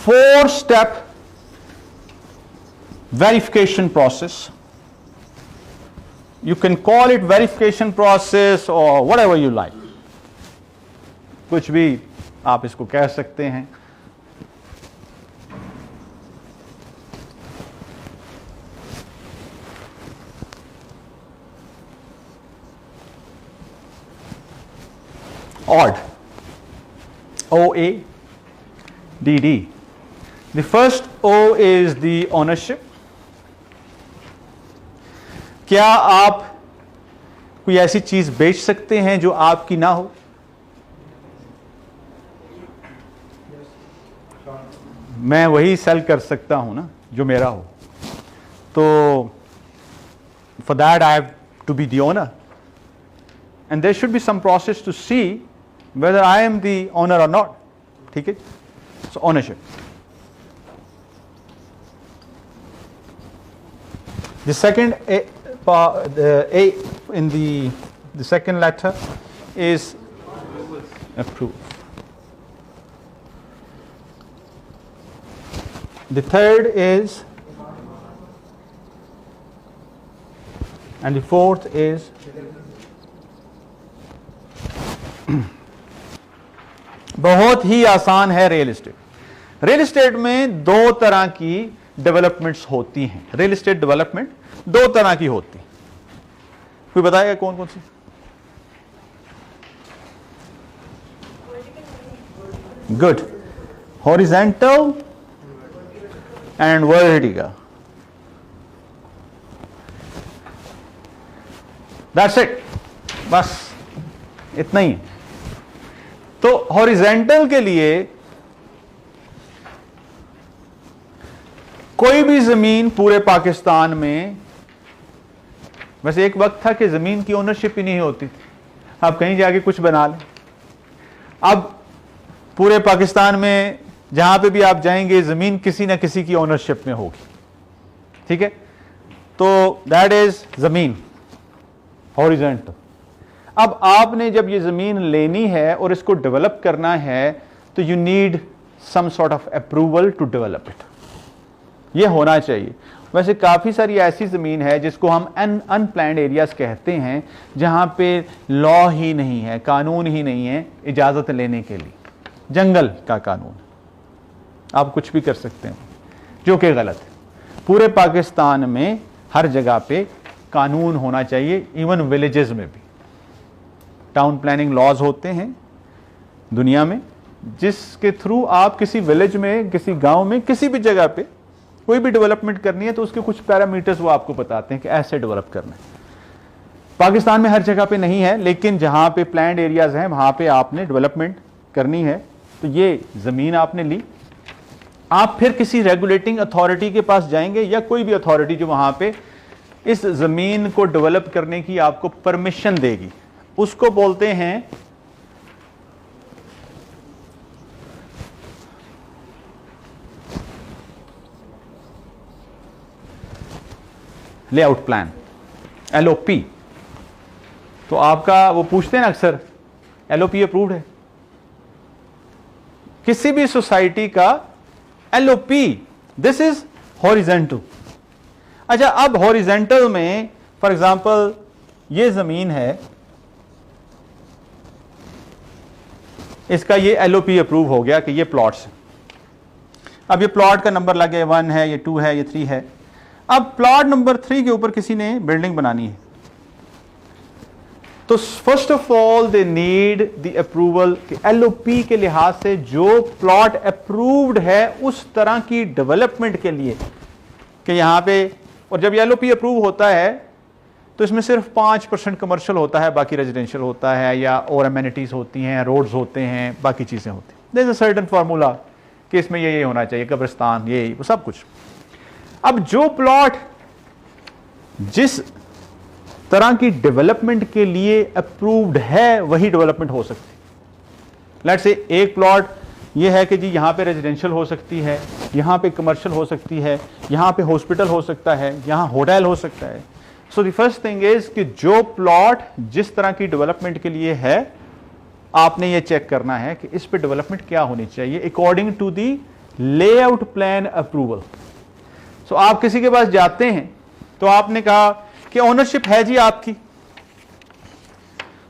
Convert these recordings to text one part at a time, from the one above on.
4-step verification process. You can call it verification process or whatever you like. कुछ भी आप इसको कह सकते हैं. ODD. OADD. The first O is the ownership. क्या आप कोई ऐसी चीज बेच सकते हैं जो आपकी ना हो? मैं वही सेल कर सकता हूं ना जो मेरा हो. तो for that I have to be the owner, and there should be some process to see whether I am the owner or not. ठीक है? So ownership. The second the A in the second letter is approve. The third is, and the fourth is बहुत ही आसान है real estate. Real estate में दो तरह की developments होती हैं. रियल एस्टेट डेवलपमेंट दो तरह की होती है. कोई बताएगा कौन कौन सी? Good. Horizontal and vertical. That's it. बस इतना ही. तो हॉरिजॉन्टल के लिए कोई भी जमीन पूरे पाकिस्तान में, वैसे एक वक्त था कि जमीन की ओनरशिप ही नहीं होती थी. आप कहीं जाके कुछ बना लें. अब पूरे पाकिस्तान में जहां पे भी आप जाएंगे जमीन किसी ना किसी की ओनरशिप में होगी. ठीक है? तो दैट इज जमीन हॉरिजॉन्टल. अब आपने जब ये जमीन लेनी है और इसको डेवलप करना है तो you need some sort of approval to develop it. ये होना चाहिए. वैसे काफी सारी ऐसी जमीन है जिसको हम अनप्लैन्ड एरियाज कहते हैं, जहां पे लॉ ही नहीं है, कानून ही नहीं है इजाजत लेने के लिए. जंगल का कानून, आप कुछ भी कर सकते हैं, जो कि गलत है. पूरे पाकिस्तान में हर जगह पे कानून होना चाहिए, इवन विलेजेस में भी. टाउन प्लानिंग लॉज होते हैं दुनिया में, जिसके थ्रू आप किसी विलेज में, किसी गांव में, किसी भी जगह पे कोई भी डेवलपमेंट करनी है तो उसके कुछ पैरामीटर्स वो आपको बताते हैं कि ऐसे डेवलप करना है. पाकिस्तान में हर जगह पे नहीं है, लेकिन जहां पे प्लैन्ड एरियाज हैं वहां पे आपने डेवलपमेंट करनी है. तो ये जमीन आपने ली, आप फिर किसी रेगुलेटिंग अथॉरिटी के पास जाएंगे या कोई भी अथॉरिटी जो वहां पे इस जमीन को डेवलप करने की आपको परमिशन देगी, उसको बोलते हैं लेआउट प्लान, LOP. तो आपका वो पूछते हैं ना अक्सर, LOP अप्रूव्ड है? किसी भी सोसाइटी का LOP, दिस इज हॉरिजॉन्टल. अच्छा, अब हॉरिजॉन्टल में फॉर एग्जांपल ये जमीन है, इसका ये LOP अप्रूव हो गया कि ये प्लॉट्स. अब ये प्लॉट का नंबर लगे 1 है, ये 2 है, ये 3 है. अब प्लॉट नंबर 3 के ऊपर किसी ने बिल्डिंग बनानी है, तो first of all they need the approval. LOP के लिहाज से जो प्लॉट अप्रूव्ड है उस तरह की डेवलपमेंट के लिए कि यहां पे, और जब LOP अप्रूव होता है तो इसमें सिर्फ 5% कमर्शियल होता है, बाकी रेजिडेंशियल होता है, या और एमेनिटीज होती हैं, रोड्स होते हैं, बाकी चीजें होती हैं. There is a certain formula कि इसमें ये होना चाहिए, कब्रिस्तान, ये सब कुछ. अब जो प्लॉट जिस तरह की डेवलपमेंट के लिए अप्रूव्ड है वही डेवलपमेंट हो सकती है. लेट्स से एक प्लॉट ये है कि जी यहां पे रेजिडेंशियल हो सकती है, यहां पे कमर्शियल हो सकती है, यहां पे हॉस्पिटल हो सकता है, यहां होटल हो सकता है. So the first thing is कि जो प्लॉट जिस तरह की डेवलपमेंट के लिए है, आपने ये चेक करना है कि इस पे डेवलपमेंट क्या होनी चाहिए according to the layout plan approval. So आप किसी के पास जाते हैं तो आपने कहा कि ओनरशिप है जी आपकी,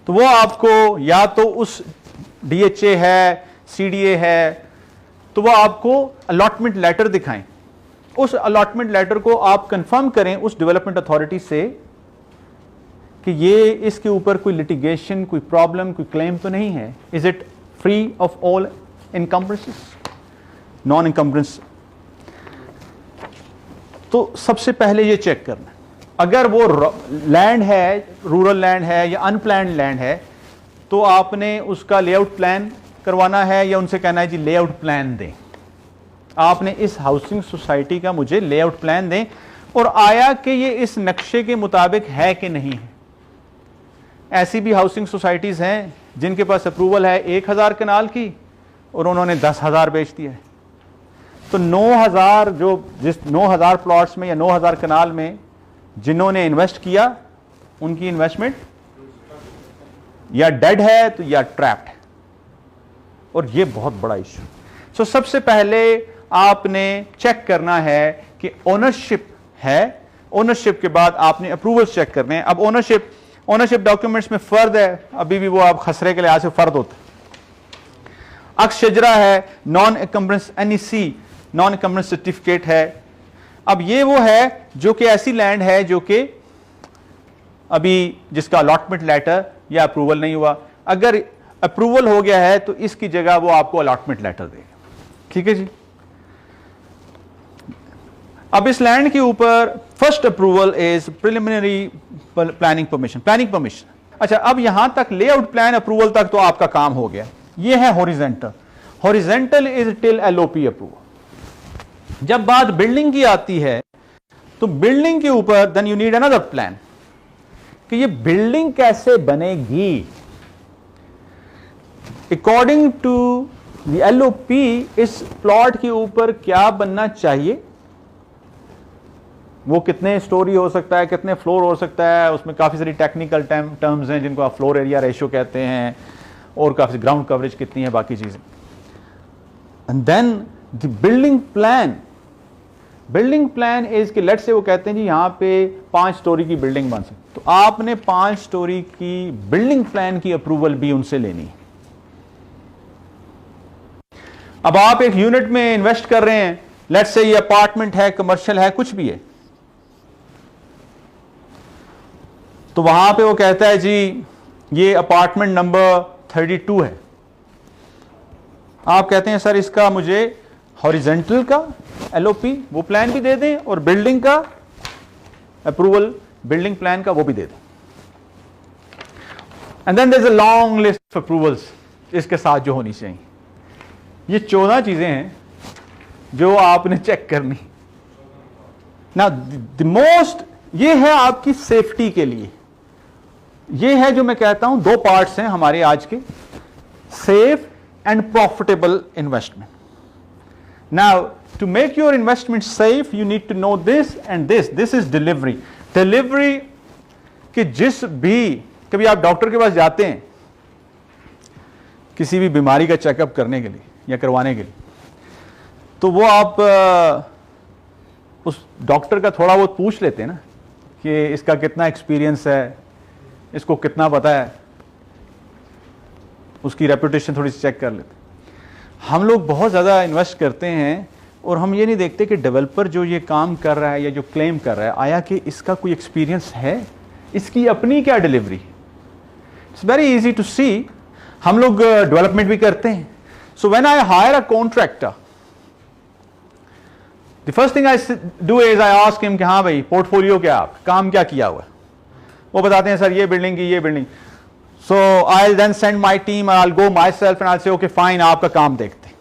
तो वो आपको या तो उस डीएचए है, सीडीए है, तो वो आपको अलॉटमेंट लेटर दिखाएं। उस अलॉटमेंट लेटर को आप कंफर्म करें उस डेवलपमेंट अथॉरिटी से कि ये इसके ऊपर कोई लिटिगेशन, कोई प्रॉब्लम, कोई क्लेम तो नहीं है। Is it free of all इनकम्बरेंसेस, non encumbrance. तो सबसे पहले ये चेक करना, अगर वो लैंड है, रूरल लैंड है या अनप्लैन्ड लैंड है, तो आपने उसका लेआउट प्लान करवाना है या उनसे कहना है जी लेआउट प्लान दें, आपने इस हाउसिंग सोसाइटी का मुझे लेआउट प्लान दें, और आया कि ये इस नक्शे के मुताबिक है कि नहीं है। ऐसी भी हाउसिंग सोसाइटीज हैं जिनके पास अप्रूवल है 1000 कनाल की और उन्होंने 10,000 बेच दिया है। तो 9,000 जिस 9,000 प्लॉट्स में या 9,000 कनाल में जिन्होंने इन्वेस्ट किया, उनकी इन्वेस्टमेंट या डेड है तो या ट्रैप्ड है, और ये बहुत बड़ा इश्यू। सो सबसे पहले आपने चेक करना है कि ओनरशिप है, ओनरशिप के बाद आपने अप्रूवल चेक करने हैं। अब ओनरशिप डॉक्यूमेंट्स में फर्द है, अभी भी वो आप खसरे के लिहाज से फर्द होता है। अक्स शजरा है, non encumbrance NEC, non encumbrance certificate है। अब ये वो है जो कि ऐसी लैंड है जो कि अभी जिसका अलॉटमेंट लेटर या अप्रूवल नहीं हुआ। अगर अप्रूवल हो गया है तो इसकी जगह वो आपको अलॉटमेंट लेटर देगा। ठीक है जी। अब इस लैंड के ऊपर first approval is preliminary planning permission. अच्छा, अब यहां तक लेआउट प्लान अप्रूवल तक तो आपका काम हो गया। ये है horizontal is till LOP approval. जब बात बिल्डिंग की आती है तो बिल्डिंग के ऊपर then you need another plan कि ये बिल्डिंग कैसे बनेगी। अकॉर्डिंग टू द एलओपी इस प्लॉट के ऊपर क्या बनना चाहिए, वो कितने स्टोरी हो सकता है, कितने फ्लोर हो सकता है, उसमें काफी सारी टेक्निकल टर्म्स हैं जिनको आप फ्लोर एरिया रेशियो कहते हैं, और काफी ग्राउंड कवरेज कितनी है, बाकी चीजें। And then the building plan is कि लेट्स से वो कहते हैं जी यहां पे 5 स्टोरी की बिल्डिंग बन सकती, तो आपने 5 स्टोरी की बिल्डिंग प्लान की अप्रूवल भी उनसे लेनी है। अब आप एक यूनिट में इन्वेस्ट कर रहे हैं, लेट्स से ये अपार्टमेंट है, कमर्शियल है, कुछ भी है, तो वहां पे वो कहता है जी ये अपार्टमेंट नंबर 32 है। आप कहते हैं सर इसका मुझे हॉरिजेंटल का एलओपी वो प्लान भी दे दें और बिल्डिंग का अप्रूवल, बिल्डिंग प्लान का वो भी दे दें। And then there is a long list of approvals इसके साथ जो होनी चाहिए। ये 14 चीजें हैं जो आपने चेक करनी। ना द मोस्ट, ये है आपकी सेफ्टी के लिए। ये है जो मैं कहता हूं 2 पार्ट्स हैं हमारे आज के, safe and profitable investment. Now to make your investment safe you need to know this and this is delivery कि जिस भी, कभी आप डॉक्टर के पास जाते हैं किसी भी बीमारी का चेकअप करने के लिए या करवाने के लिए, तो वो आप उस डॉक्टर का थोड़ा बहुत पूछ लेते हैं ना कि इसका कितना एक्सपीरियंस है, इसको कितना पता है, उसकी रेपुटेशन थोड़ी सी चेक कर लेते। हम लोग बहुत ज़्यादा इन्वेस्ट करते हैं और हम ये नहीं देखते कि डेवलपर जो ये काम कर रहा है या जो क्लेम कर रहा है, आया कि इसका कोई एक्सपीरियंस है, इसकी अपनी क्या delivery. It's very easy to see. हम लोग डेवलपमेंट भी करते हैं। So when I hire a contractor, the first thing I do is I ask him कि हाँ भाई पोर्टफोलियो क्या, आप काम क्या किया हुआ है। वो बताते हैं सर ये बिल्डिंग की, ये building. So I then send my team, I go myself and I say okay fine, आपका काम देखते हैं।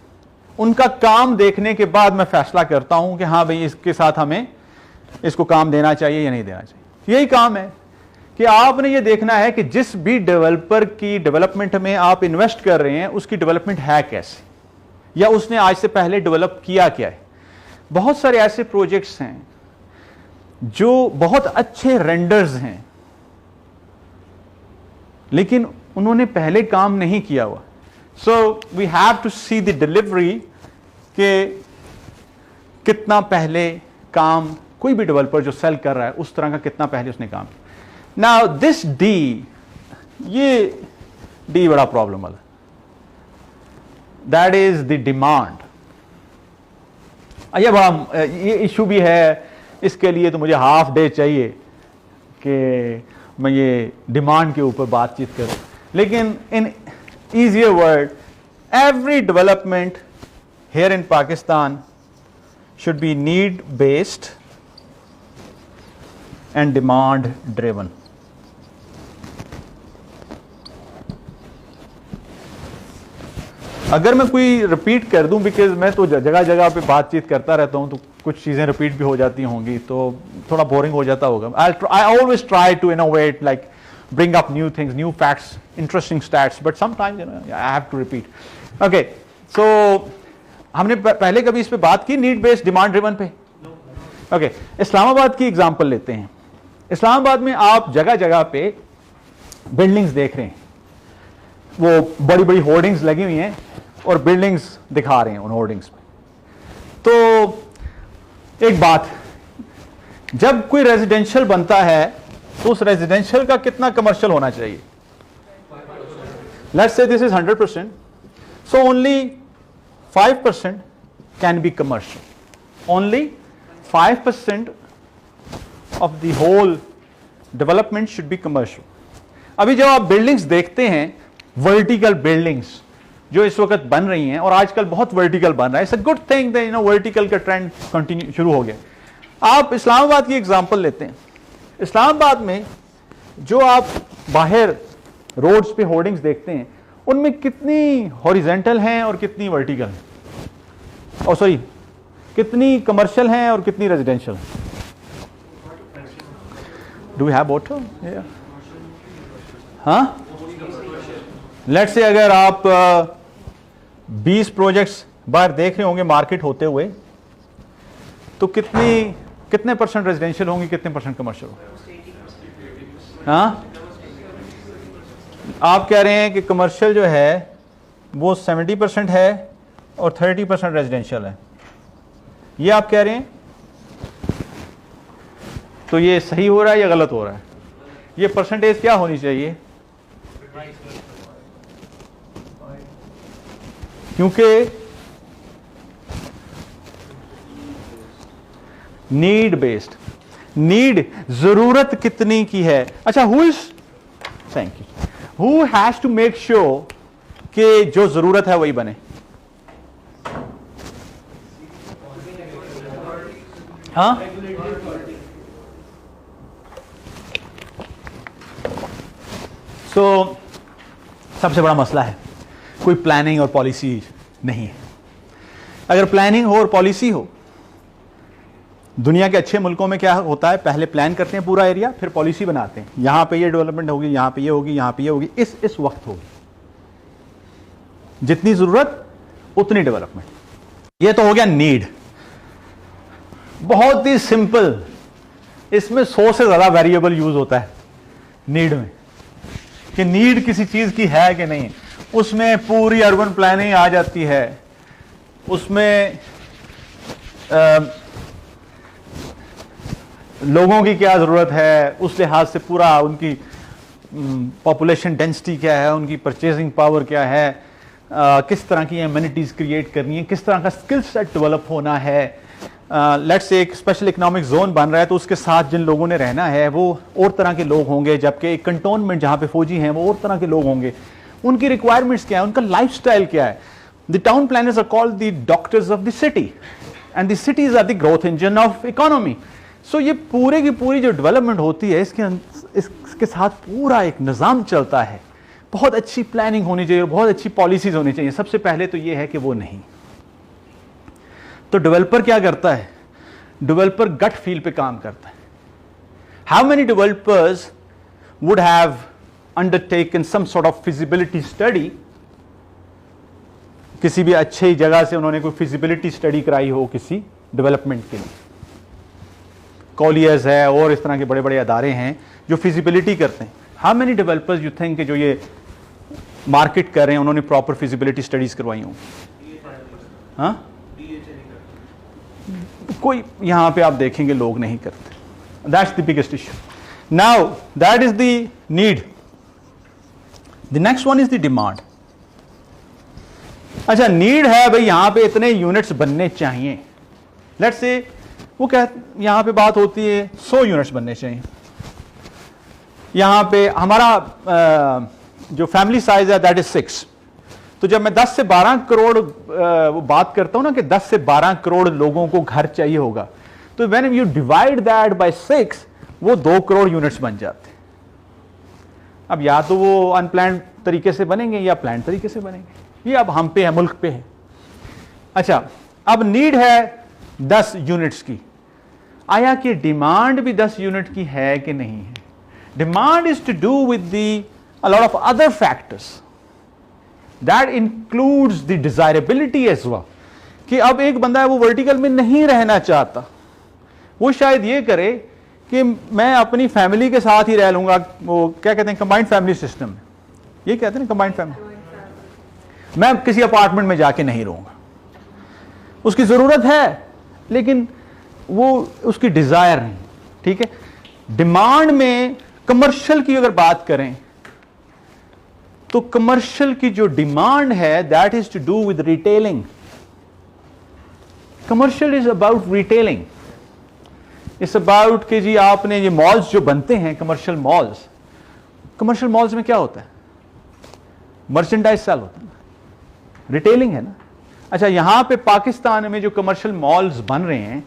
उनका काम देखने के बाद मैं फैसला करता हूं कि हाँ भाई इसके साथ हमें इसको काम देना चाहिए या नहीं देना चाहिए। यही काम है कि आपने ये देखना है कि जिस भी डेवलपर की डेवलपमेंट में आप इन्वेस्ट कर रहे हैं उसकी डेवलपमेंट है कैसे, या उसने आज से पहले डेवलप किया क्या है। बहुत सारे ऐसे प्रोजेक्ट्स हैं जो बहुत अच्छे रेंडर्स हैं लेकिन उन्होंने पहले काम नहीं किया हुआ। So we have to see the delivery के कितना पहले काम, कोई भी डेवलपर जो सेल कर रहा है उस तरह का कितना पहले उसने काम किया। नाउ दिस डी, ये डी बड़ा प्रॉब्लम वाला, दैट इज द डिमांड। ये बड़ा ये इशू भी है, इसके लिए तो मुझे हाफ डे चाहिए कि मैं ये डिमांड के ऊपर बातचीत करूं। लेकिन इन easier word, every development here in Pakistan should be need based and demand driven. अगर मैं कोई रिपीट कर दूं, बिकॉज मैं तो जगह जगह पे बातचीत करता रहता हूं, तो कुछ चीजें रिपीट भी हो जाती होंगी, तो थोड़ा बोरिंग हो जाता होगा। I always try to innovate, like bring up new things, new facts, interesting stats, but sometimes I have to repeat. Okay, so हमने पहले कभी इस पे बात की नीड बेस्ड डिमांड ड्रिवन पे? ओके, इस्लामाबाद की एग्जांपल लेते हैं। इस्लामाबाद में आप जगह जगह पे बिल्डिंग्स देख रहे हैं, वो बड़ी बड़ी होर्डिंग्स लगी हुई हैं और बिल्डिंग्स दिखा रहे हैं उन होर्डिंग्स पे। तो एक बात, जब कोई रेजिडेंशियल बनता है तो उस रेजिडेंशियल का कितना कमर्शियल होना चाहिए? Let's say this is 100%, so only 5% can be commercial. Only 5% of the whole development should be commercial. अभी जब आप बिल्डिंग्स देखते हैं, वर्टिकल बिल्डिंग्स जो इस वक्त बन रही हैं, और आजकल बहुत वर्टिकल बन रहा है, it's a good thing that vertical का ट्रेंड कंटिन्यू शुरू हो गया। आप इस्लामाबाद की एग्जांपल लेते हैं। इस्लामाबाद में जो आप बाहर रोड्स पे होर्डिंग्स देखते हैं, उनमें कितनी हॉरिजेंटल हैं और कितनी वर्टिकल हैं, और सॉरी कितनी कमर्शियल हैं और कितनी residential? Do we have both? हाँ, लेट्स से अगर आप 20 प्रोजेक्ट्स बाहर देख रहे होंगे मार्केट होते हुए, तो कितने परसेंट रेजिडेंशियल होंगे, कितने परसेंट कमर्शियल होंगे? हाँ, आप कह रहे हैं कि कमर्शियल जो है वो 70% है और 30% रेजिडेंशियल है, ये आप कह रहे हैं? तो ये सही हो रहा है या गलत हो रहा है? ये परसेंटेज क्या होनी चाहिए? क्योंकि नीड बेस्ड, नीड जरूरत कितनी की है। अच्छा, who is, thank you, who has to make sure कि जो जरूरत है वही बने? हाँ, सो सबसे बड़ा मसला है कोई प्लानिंग और पॉलिसी नहीं है। अगर प्लानिंग हो और पॉलिसी हो, दुनिया के अच्छे मुल्कों में क्या होता है, पहले प्लान करते हैं पूरा एरिया, फिर पॉलिसी बनाते हैं, यहां पे ये डेवलपमेंट होगी, यहां पे ये होगी, यहां पे ये होगी, इस वक्त होगी, जितनी जरूरत उतनी डेवलपमेंट। ये तो हो गया नीड, बहुत ही सिंपल। इसमें 100 से ज्यादा वेरिएबल यूज होता है नीड में, कि नीड किसी चीज की है कि नहीं। उसमें पूरी अर्बन प्लानिंग आ जाती है, उसमें लोगों की क्या जरूरत है, उस लिहाज से पूरा उनकी पॉपुलेशन डेंसिटी क्या है, उनकी परचेजिंग पावर क्या है, किस तरह की एमिनिटीज क्रिएट करनी है, किस तरह का स्किल सेट डेवलप होना है। लेट्स से एक स्पेशल इकोनॉमिक जोन बन रहा है, तो उसके साथ जिन लोगों ने रहना है वो और तरह के लोग होंगे, जबकि एक कंटोनमेंट जहां पे फौजी हैं वो और तरह के लोग होंगे। उनकी रिक्वायरमेंट्स क्या है, उनका लाइफस्टाइल क्या है। The town planners are called the doctors of the city, and the cities are the growth engine of economy. So ये पूरे की पूरी जो डेवलपमेंट होती है, इसके साथ पूरा एक निज़ाम चलता है। बहुत अच्छी प्लानिंग होनी चाहिए, बहुत अच्छी पॉलिसीज होनी चाहिए। सबसे पहले तो ये है कि वो नहीं। तो डेवलपर क्या करता है, डेवलपर गट फील पे काम करता है। How many developers would have undertaken some sort of feasibility study, किसी भी अच्छी जगह से उन्होंने कोई फिजिबिलिटी स्टडी कराई हो किसी डेवलपमेंट के लिए। कॉलियर्स है और इस तरह के बड़े बड़े अदारे हैं जो फिजिबिलिटी करते हैं। How many developers you think जो ये मार्केट कर रहे हैं उन्होंने प्रॉपर फिजिबिलिटी स्टडीज करवाई हों? हाँ, कोई यहां पे आप देखेंगे लोग नहीं करते। That's the biggest issue. Now that is the need. The next one is the demand. अच्छा, नीड है भाई यहां पे इतने यूनिट्स बनने चाहिए, लेट्स से वो यहां पे बात होती है 100 यूनिट्स बनने चाहिए। यहां पे हमारा जो फैमिली साइज है दैट इज 6। तो जब मैं 10 से 12 करोड़ वो बात करता हूं ना कि 10 से 12 करोड़ लोगों को घर चाहिए होगा, तो when you divide that bye 6 वो 2 करोड़ यूनिट्स बन जाते हैं। अब या तो वो अनप्लान्ड तरीके से बनेंगे या प्लान तरीके से बनेंगे, ये अब हम पे है, मुल्क पे है। अच्छा, अब नीड है 10 यूनिट्स की, आया कि डिमांड भी 10 यूनिट की है कि नहीं है? Demand is to do with the a lot of other factors that includes the desirability as well। कि अब एक बंदा है वो वर्टिकल में नहीं रहना चाहता, वो शायद ये करे कि मैं अपनी फैमिली के साथ ही रह लूंगा, वो क्या कहते हैं कंबाइंड फैमिली सिस्टम में, ये कहते हैं कंबाइंड फैमिली, मैं किसी अपार्टमेंट में जाके नहीं रहूंगा। उसकी जरूरत है लेकिन वो उसकी डिजायर नहीं, ठीक है। डिमांड में कमर्शियल की अगर बात करें तो कमर्शियल की जो डिमांड है that is to do with retailing. Commercial is about retailing, it's about कि जी आपने ये मॉल्स जो बनते हैं कमर्शियल मॉल्स में क्या होता है? मर्चेंडाइज सेल होता है, रिटेलिंग है ना। अच्छा, यहां पे पाकिस्तान में जो कमर्शियल मॉल्स बन रहे हैं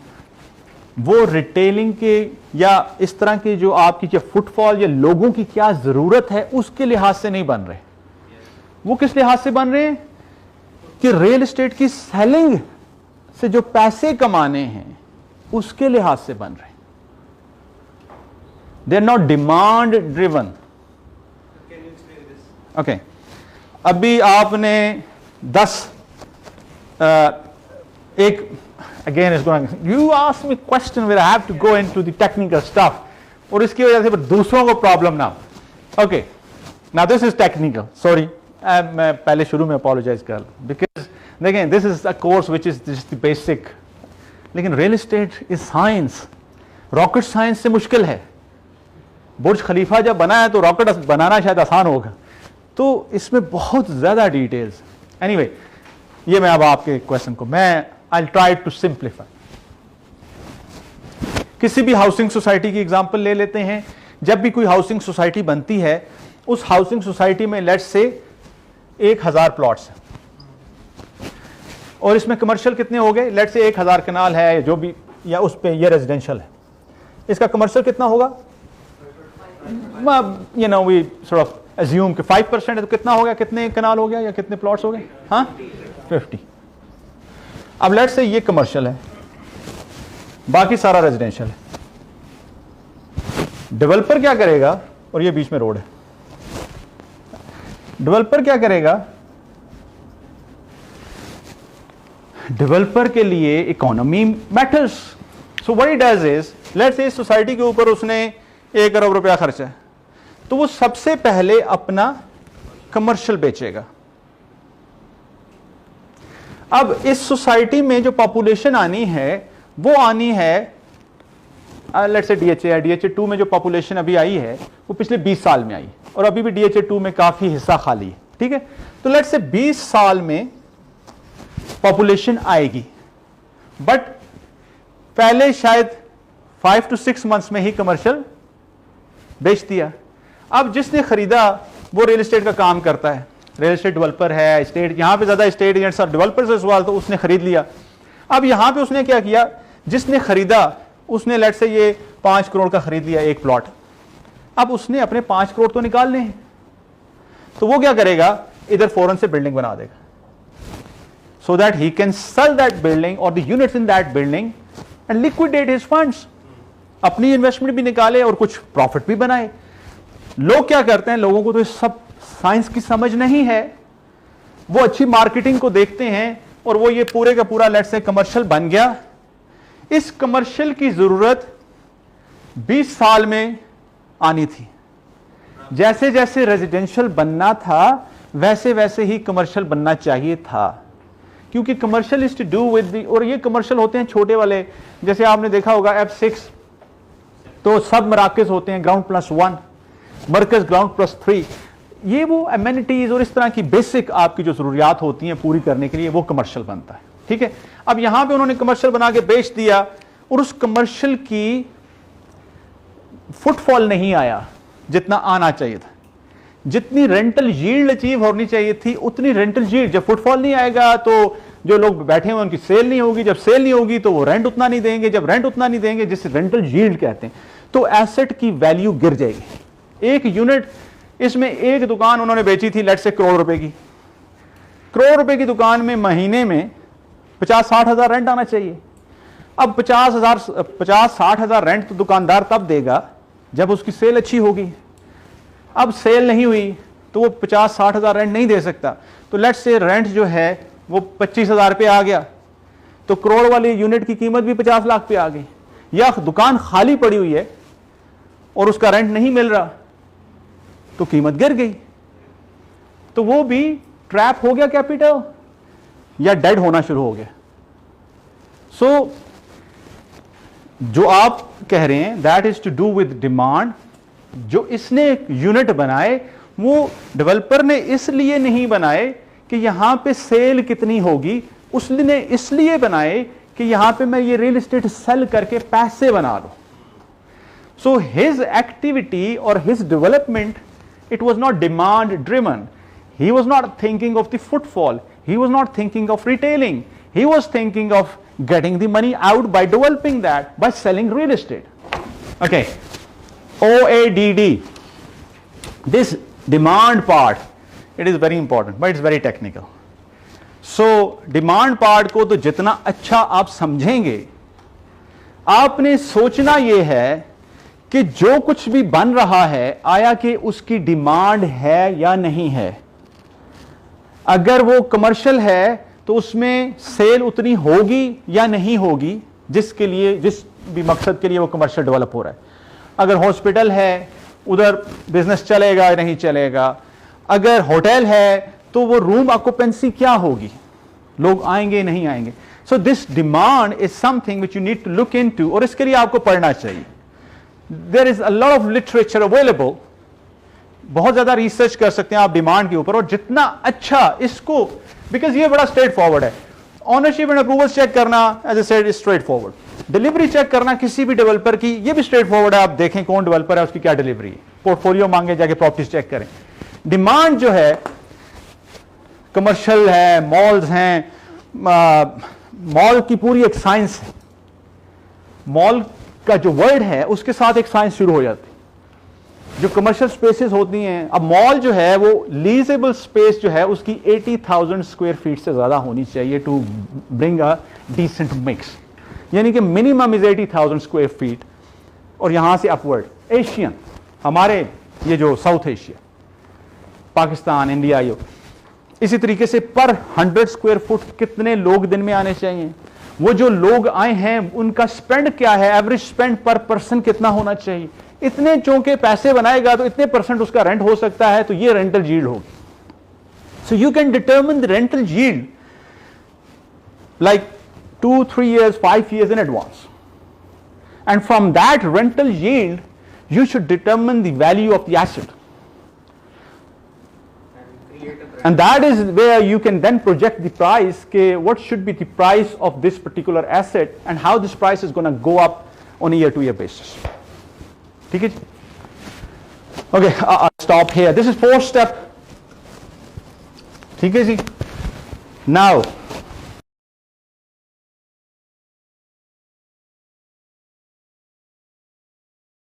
वो रिटेलिंग के या इस तरह के जो आपकी जो फुटफॉल या लोगों की क्या जरूरत है उसके लिहाज से नहीं बन रहे। वो किस लिहाज से बन रहे हैं कि रियल एस्टेट की सेलिंग से जो पैसे कमाने हैं उसके लिहाज से बन रहे हैं। They are not demand driven. Okay, अभी आपने 10 एक again is going, you ask me question where I have to go into the technical stuff, और इसकी वजह से दूसरों को प्रॉब्लम ना हो। ओके, now this is technical, sorry मैं पहले शुरू में अपोलोजाइज कर लूं, बिकॉज देखें this is a course which is this the basic, लेकिन real estate is science, rocket science से मुश्किल है। बुर्ज खलीफा जब बना है तो रॉकेट बनाना शायद आसान होगा, तो इसमें बहुत ज्यादा डिटेल्स। एनीवे, ये मैं अब आपके क्वेश्चन को मैं आई ट्राई टू सिंप्लीफाई। किसी भी हाउसिंग सोसाइटी की एग्जांपल ले लेते हैं। जब भी कोई हाउसिंग सोसाइटी बनती है, उस हाउसिंग सोसाइटी में लेट्स से 1000 प्लॉट्स हैं और इसमें कमर्शियल कितने हो गए? लेट्स से 1000 कनाल है जो भी, या उस पे ये रेजिडेंशियल है, इसका कमर्शियल कितना होगा? You know we sort of assume कि 5% है, तो कितना हो गया? कितने कनाल हो गया या कितने प्लॉट्स हो गए? हाँ, 50। अब लेट्स से ये कमर्शियल है, बाकी सारा रेजिडेंशियल है। डेवलपर क्या करेगा? और ये बीच में रोड है। डेवलपर क्या करेगा? डेवलपर के लिए economy matters. So what he does is, let's say इस सोसाइटी के ऊपर उसने 1 अरब रुपया खर्चा है, तो वो सबसे पहले अपना कमर्शियल बेचेगा। अब इस सोसाइटी में जो पॉपुलेशन आनी है वो आनी है, लेट्स से डीएचए है, डीएचए 2 में जो पॉपुलेशन अभी आई है वो पिछले 20 साल में आई, और अभी भी डीएचए 2 में काफी हिस्सा खाली है, ठीक है। तो लेट्स से 20 साल में पॉपुलेशन आएगी, बट पहले शायद 5 to 6 मंथ्स में ही कमर्शियल बेच दिया। अब जिसने खरीदा वो रियल एस्टेट का काम करता है, रियल एस्टेट डेवलपर है, स्टेट, यहां पे ज्यादा स्टेट एजेंट्स और डेवलपर्स इस सवाल, तो उसने खरीद लिया। अब यहां पे उसने क्या किया, जिसने खरीदा उसने लेट्स से ये 5 करोड़ का खरीद लिया एक प्लॉट। अब उसने अपने 5 करोड़ तो निकालने हैं, तो वो क्या करेगा, इधर फौरन से बिल्डिंग बना देगा, so that he can sell that building और the units in that building and liquidate his funds, अपनी इन्वेस्टमेंट भी निकाले और कुछ प्रॉफिट भी बनाए। लोग क्या करते हैं, लोगों को तो इस सब साइंस की समझ नहीं है, वो अच्छी मार्केटिंग को देखते हैं और वो ये पूरे का पूरा लेट्स से कमर्शियल बन गया। इस कमर्शियल की जरूरत 20 साल में आनी थी। जैसे जैसे रेजिडेंशियल बनना था वैसे वैसे ही कमर्शियल बनना चाहिए था। क्योंकि commercial is to do with the, और ये कमर्शियल होते हैं छोटे वाले, जैसे आपने देखा होगा F6, तो सब मराकज होते हैं ग्राउंड +1, मरकज ग्राउंड +3, ये वो एमेनिटीज और इस तरह की बेसिक आपकी जो जरूरियात होती हैं पूरी करने के लिए वो कमर्शियल बनता है। ठीक है, अब यहां पे उन्होंने कमर्शियल बना के बेच दिया और उस कमर्शियल की फुटफॉल नहीं आया जितना आना चाहिए था, जितनी रेंटल यील्ड अचीव होनी चाहिए थी उतनी रेंटल यील्ड, जब फुटफॉल नहीं आएगा तो जो लोग बैठे हुए उनकी सेल नहीं होगी, जब सेल नहीं होगी तो वो रेंट उतना नहीं देंगे, जब रेंट उतना नहीं देंगे जिसे रेंटल यील्ड कहते हैं, तो एसेट की वैल्यू गिर जाएगी। एक यूनिट, इसमें एक दुकान उन्होंने बेची थी लेट्स से करोड़ रुपए की, करोड़ रुपए की दुकान में महीने में 50-60 हजार रेंट आना चाहिए। अब 50-60 हजार रेंट तो दुकानदार तब देगा जब उसकी सेल अच्छी होगी। अब सेल नहीं हुई तो वो 50-60 हजार रेंट नहीं दे सकता, तो लेट्स से रेंट जो है वो 25 हजार पे आ गया, तो करोड़ वाली यूनिट की कीमत भी 50 लाख पे आ गई। या दुकान खाली पड़ी हुई है और उसका रेंट नहीं मिल रहा तो कीमत गिर गई, तो वो भी ट्रैप हो गया कैपिटल या डेड होना शुरू हो गया। सो जो आप कह रहे हैं that is to do with demand. जो इसने यूनिट बनाए वो डेवलपर ने इसलिए नहीं बनाए कि यहां पे सेल कितनी होगी, उसने इसलिए बनाए कि यहां पे मैं ये रियल एस्टेट सेल करके पैसे बना लूं। सो हिज एक्टिविटी और his development, it was not demand driven. He was not thinking of the footfall, he was not thinking of retailing, he was thinking of getting the money out by developing that, by selling real estate. Okay, OADD, this demand part, it is very important but it's very technical. So demand part को तो जितना अच्छा आप समझेंगे, आपने सोचना यह है कि जो कुछ भी बन रहा है आया कि उसकी डिमांड है या नहीं है। अगर वो कमर्शियल है तो उसमें सेल उतनी होगी या नहीं होगी जिसके लिए, जिस भी मकसद के लिए वो कमर्शियल डेवलप हो रहा है। अगर हॉस्पिटल है उधर बिजनेस चलेगा या नहीं चलेगा, अगर होटल है तो वो रूम ऑक्यूपेंसी क्या होगी, लोग आएंगे नहीं आएंगे। So this demand is something which you need to look into, और इसके लिए आपको पढ़ना चाहिए। There is a lot of literature available, बहुत ज्यादा रिसर्च कर सकते हैं आप डिमांड के ऊपर, और जितना अच्छा इसको, बिकॉज ये बड़ा स्ट्रेट फॉरवर्ड है। ऑनरशिप एंड अप्रूवल चेक करना as I said straightforward, delivery check करना किसी भी डेवलपर की ये भी स्ट्रेट फॉरवर्ड है। आप देखें कौन डेवलपर है, उसकी क्या डिलीवरी है, पोर्टफोलियो मांगे जाके प्रॉपर्टीज चेक करें। डिमांड जो है कमर्शियल है, मॉल्स हैं, मॉल की पूरी एक साइंस है। मॉल का जो वर्ड है उसके साथ एक साइंस शुरू हो जाती है। जो कमर्शियल स्पेसेस होती हैं, अब मॉल जो है वो लीजेबल स्पेस जो है उसकी 80,000 स्क्वायर फीट से ज्यादा होनी चाहिए to bring a decent mix, यानी कि मिनिमम इज 80,000 स्क्वायर फीट, और यहां से अपवर्ड। एशियन, हमारे ये जो साउथ एशिया, पाकिस्तान, इंडिया, ये इसी तरीके से पर 100 स्क्वायर फुट कितने लोग दिन में आने चाहिए, वो जो लोग आए हैं उनका स्पेंड क्या है, एवरेज स्पेंड पर पर्सन कितना होना चाहिए, इतने चौके पैसे बनाएगा तो इतने % उसका रेंट हो सकता है, तो ये रेंटल यील्ड होगी। So you can determine the rental yield like 2-3 years, 5 years in advance, and from that rental yield you should determine the value of the asset, and that is where you can then project the price, what should be the price of this particular asset and how this price is going to go up on a year-to-year basis. ठीक है? Okay, I'll stop here. This is 4 step. ठीक है जी? Now